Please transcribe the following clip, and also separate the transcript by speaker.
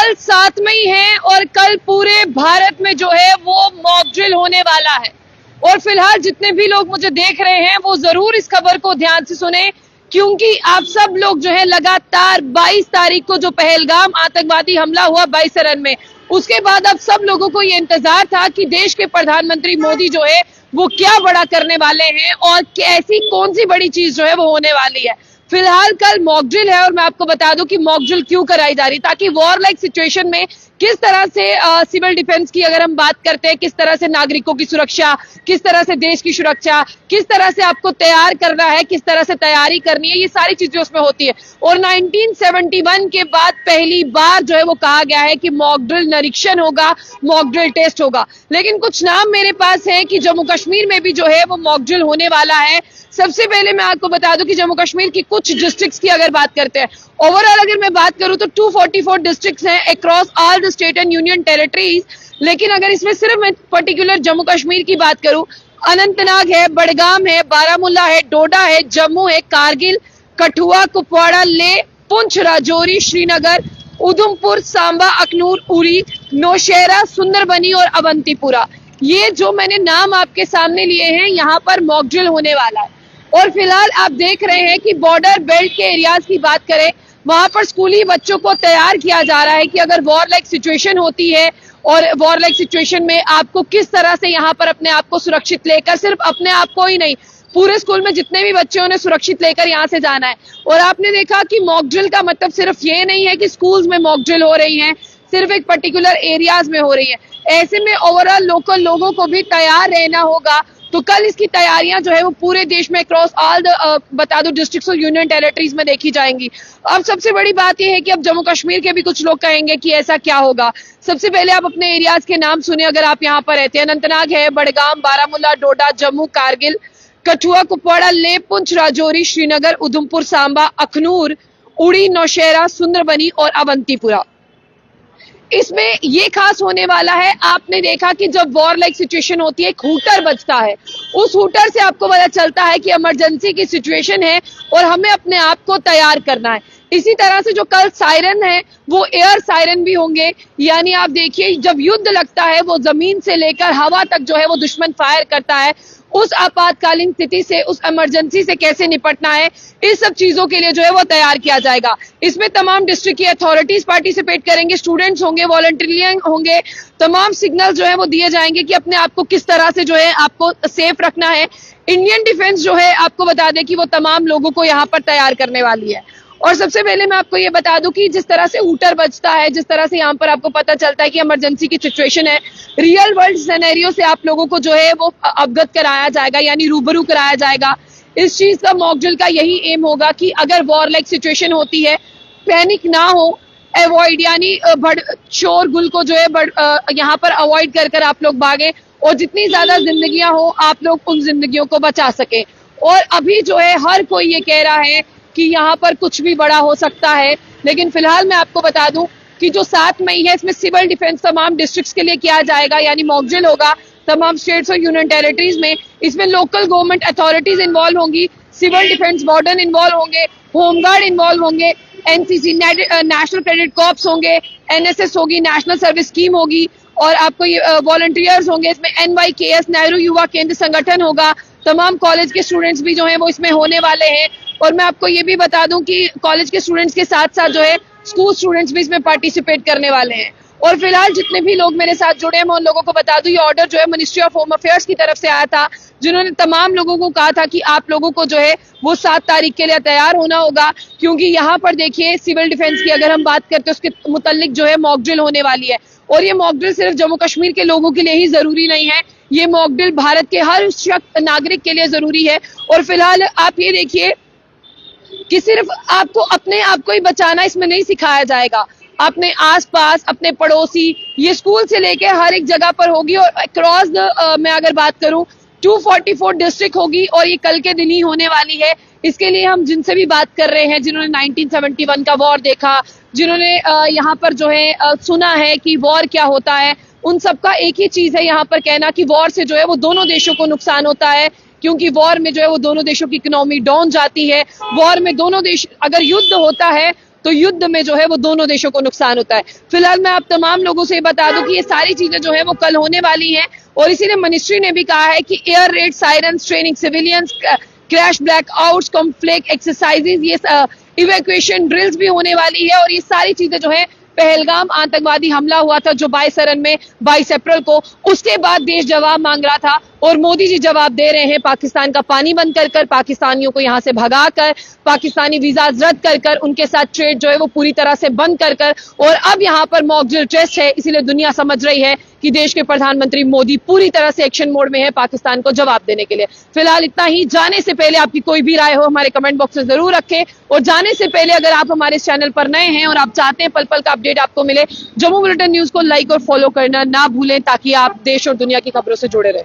Speaker 1: कल 7 मई है और कल पूरे भारत में जो है वो मॉक ड्रिल होने वाला है। और फिलहाल जितने भी लोग मुझे देख रहे हैं वो जरूर इस खबर को ध्यान से सुने, क्योंकि आप सब लोग जो है लगातार 22 तारीख को जो पहलगाम आतंकवादी हमला हुआ 22 रन में, उसके बाद अब सब लोगों को ये इंतजार था कि देश के प्रधानमंत्री मोदी जो है वो क्या बड़ा करने वाले हैं और ऐसी कौन सी बड़ी चीज जो है वो होने वाली है। फिलहाल कल मॉक ड्रिल है और मैं आपको बता दूं कि मॉक ड्रिल क्यों कराई जा रही, ताकि वॉर लाइक सिचुएशन में किस तरह से सिविल डिफेंस की अगर हम बात करते हैं, किस तरह से नागरिकों की सुरक्षा, किस तरह से देश की सुरक्षा, किस तरह से आपको तैयार करना है, किस तरह से तैयारी करनी है, ये सारी चीजें उसमें होती है। और 1971 के बाद पहली बार जो है वो कहा गया है कि मॉक ड्रिल निरीक्षण होगा, मॉक ड्रिल टेस्ट होगा। लेकिन कुछ नाम मेरे पास है कि जम्मू कश्मीर में भी जो है वो मॉक ड्रिल होने वाला है। सबसे पहले मैं आपको बता दूं कि जम्मू कश्मीर की कुछ डिस्ट्रिक्ट्स की अगर बात करते हैं, ओवरऑल अगर मैं बात करूं तो 244 डिस्ट्रिक्ट्स हैं across all the state and union territories. लेकिन अगर इसमें सिर्फ मैं पर्टिकुलर जम्मू कश्मीर की बात करूं, अनंतनाग है, बड़गाम है, बारामूला है, डोडा है, जम्मू है, कारगिल, कठुआ, कुपवाड़ा, लेह, पुंछ, राजौरी, श्रीनगर, उधमपुर, सांबा, अखनूर, उरी, नौशेरा, सुंदरबनी और अवंतीपुरा, ये जो मैंने नाम आपके सामने लिए हैं, यहाँ पर मॉक ड्रिल होने वाला है। और फिलहाल आप देख रहे हैं कि बॉर्डर बेल्ट के एरियाज की बात करें, वहां पर स्कूली बच्चों को तैयार किया जा रहा है कि अगर वॉर लाइक सिचुएशन होती है और वॉर लाइक सिचुएशन में आपको किस तरह से यहाँ पर अपने आप को सुरक्षित लेकर, सिर्फ अपने आप को ही नहीं, पूरे स्कूल में जितने भी बच्चे उन्हें सुरक्षित लेकर यहाँ से जाना है। और आपने देखा कि मॉक ड्रिल का मतलब सिर्फ ये नहीं है कि स्कूल्स में मॉक ड्रिल हो रही है, सिर्फ एक पर्टिकुलर एरियाज में हो रही है। ऐसे में ओवरऑल लोकल लोगों को भी तैयार रहना होगा। तो कल इसकी तैयारियां जो है वो पूरे देश में क्रॉस ऑल द बता दो डिस्ट्रिक्ट्स और यूनियन टेरिटरीज में देखी जाएंगी। अब सबसे बड़ी बात यह है कि अब जम्मू कश्मीर के भी कुछ लोग कहेंगे कि ऐसा क्या होगा। सबसे पहले आप अपने एरियाज के नाम सुने अगर आप यहाँ पर रहते हैं। अनंतनाग है, बड़गाम, बारामूला, डोडा, जम्मू, कारगिल, कठुआ, कुपवाड़ा, लेह, पुंछ, राजौरी, श्रीनगर, उधमपुर, सांबा, अखनूर, उड़ी, नौशेरा, सुंदरबनी और अवंतीपुरा। इसमें ये खास होने वाला है, आपने देखा कि जब वॉर लाइक सिचुएशन होती है, एक हूटर बजता है, उस हूटर से आपको पता चलता है कि इमरजेंसी की सिचुएशन है और हमें अपने आप को तैयार करना है। इसी तरह से जो कल सायरन है वो एयर सायरन भी होंगे, यानी आप देखिए जब युद्ध लगता है वो जमीन से लेकर हवा तक जो है वो दुश्मन फायर करता है, उस आपातकालीन स्थिति से, उस इमरजेंसी से कैसे निपटना है, इस सब चीजों के लिए जो है वो तैयार किया जाएगा। इसमें तमाम डिस्ट्रिक्ट की अथॉरिटीज पार्टिसिपेट करेंगे, स्टूडेंट्स होंगे, वॉलंटियर्स होंगे, तमाम सिग्नल जो है वो दिए जाएंगे कि अपने आप को किस तरह से जो है आपको सेफ रखना है। इंडियन डिफेंस जो है आपको बता दें कि वो तमाम लोगों को यहाँ पर तैयार करने वाली है। और सबसे पहले मैं आपको ये बता दूं कि जिस तरह से हूटर बजता है, जिस तरह से यहाँ पर आपको पता चलता है कि इमरजेंसी की सिचुएशन है, रियल वर्ल्ड सिनेरियो से आप लोगों को जो है वो अवगत कराया जाएगा, यानी रूबरू कराया जाएगा। इस चीज का मॉक ड्रिल का यही एम होगा कि अगर वॉर लाइक सिचुएशन होती है, पैनिक ना हो, अवॉइड यानी शोरगुल को जो है यहाँ पर अवॉइड कर कर आप लोग भागे और जितनी ज्यादा जिंदगियां हो आप लोग उन जिंदगियों को बचा सके। और अभी जो है हर कोई ये कह रहा है कि यहाँ पर कुछ भी बड़ा हो सकता है, लेकिन फिलहाल मैं आपको बता दूं कि जो 7 मई है इसमें सिविल डिफेंस तमाम डिस्ट्रिक्ट्स के लिए किया जाएगा, यानी मॉक ड्रिल होगा तमाम स्टेट्स और यूनियन टेरिटरीज में। इसमें लोकल गवर्नमेंट अथॉरिटीज इन्वॉल्व होंगी, सिविल डिफेंस वार्डन इन्वॉल्व होंगे, होमगार्ड इन्वॉल्व होंगे, एनसीसी नेशनल क्रेडिट कॉर्प्स होंगे, एनएसएस होगी, नेशनल सर्विस स्कीम होगी और आपको ये वॉलंटियर्स होंगे। इसमें NYKS नेहरू युवा केंद्र संगठन होगा, तमाम कॉलेज के स्टूडेंट्स भी जो है वो इसमें होने वाले हैं। और मैं आपको ये भी बता दूं कि कॉलेज के स्टूडेंट्स के साथ साथ जो है स्कूल स्टूडेंट्स भी इसमें पार्टिसिपेट करने वाले हैं। और फिलहाल जितने भी लोग मेरे साथ जुड़े हैं मैं उन लोगों को बता दूं, ये ऑर्डर जो है मिनिस्ट्री ऑफ होम अफेयर्स की तरफ से आया था, जिन्होंने तमाम लोगों को कहा था कि आप लोगों को जो है वो 7 तारीख के लिए तैयार होना होगा, क्योंकि यहाँ पर देखिए सिविल डिफेंस की अगर हम बात करते हैं उसके मुतालिक जो है मॉक ड्रिल होने वाली है। और ये मॉक ड्रिल सिर्फ जम्मू कश्मीर के लोगों के लिए ही जरूरी नहीं है, ये मॉक ड्रिल भारत के हर नागरिक के लिए जरूरी है। और फिलहाल आप ये देखिए कि सिर्फ आपको अपने आप को ही बचाना इसमें नहीं सिखाया जाएगा, अपने आसपास, अपने पड़ोसी, ये स्कूल से लेके हर एक जगह पर होगी। और अक्रॉस मैं अगर बात करूं 244 डिस्ट्रिक्ट होगी और ये कल के दिन ही होने वाली है। इसके लिए हम जिनसे भी बात कर रहे हैं, जिन्होंने 1971 का वॉर देखा, जिन्होंने यहाँ पर जो है सुना है कि वॉर क्या होता है, उन सबका एक ही चीज है यहाँ पर कहना कि वॉर से जो है वो दोनों देशों को नुकसान होता है, क्योंकि वॉर में जो है वो दोनों देशों की इकोनॉमी डाउन जाती है। वॉर में दोनों देश, अगर युद्ध होता है तो युद्ध में जो है वो दोनों देशों को नुकसान होता है। फिलहाल मैं आप तमाम लोगों से बता दूं कि ये सारी चीजें जो है वो कल होने वाली हैं और इसीलिए मिनिस्ट्री ने भी कहा है कि air red, sirens, training civilians, crash blackouts, conflict exercises, ये इवैक्यूएशन ड्रिल्स भी होने वाली है और ये सारी चीजें जो है पहलगाम आतंकवादी हमला हुआ था जो 22 में 22 अप्रैल को, उसके बाद देश जवाब मांग रहा था और मोदी जी जवाब दे रहे हैं पाकिस्तान का पानी बंद कर पाकिस्तानियों को यहां से भगाकर, पाकिस्तानी वीजा रद्द कर उनके साथ ट्रेड जो है वो पूरी तरह से बंद कर और अब यहां पर मॉक ड्रिल टेस्ट है। इसीलिए दुनिया समझ रही है कि देश के प्रधानमंत्री मोदी पूरी तरह से एक्शन मोड में है पाकिस्तान को जवाब देने के लिए। फिलहाल इतना ही। जाने से पहले आपकी कोई भी राय हो हमारे कमेंट बॉक्स में जरूर रखें और जाने से पहले अगर आप हमारे इस चैनल पर नए हैं और आप चाहते हैं पल पल का अपडेट आपको मिले, जम्मू बुलेटिन न्यूज को लाइक और फॉलो करना ना भूलें ताकि आप देश और दुनिया की खबरों से जुड़े रहें।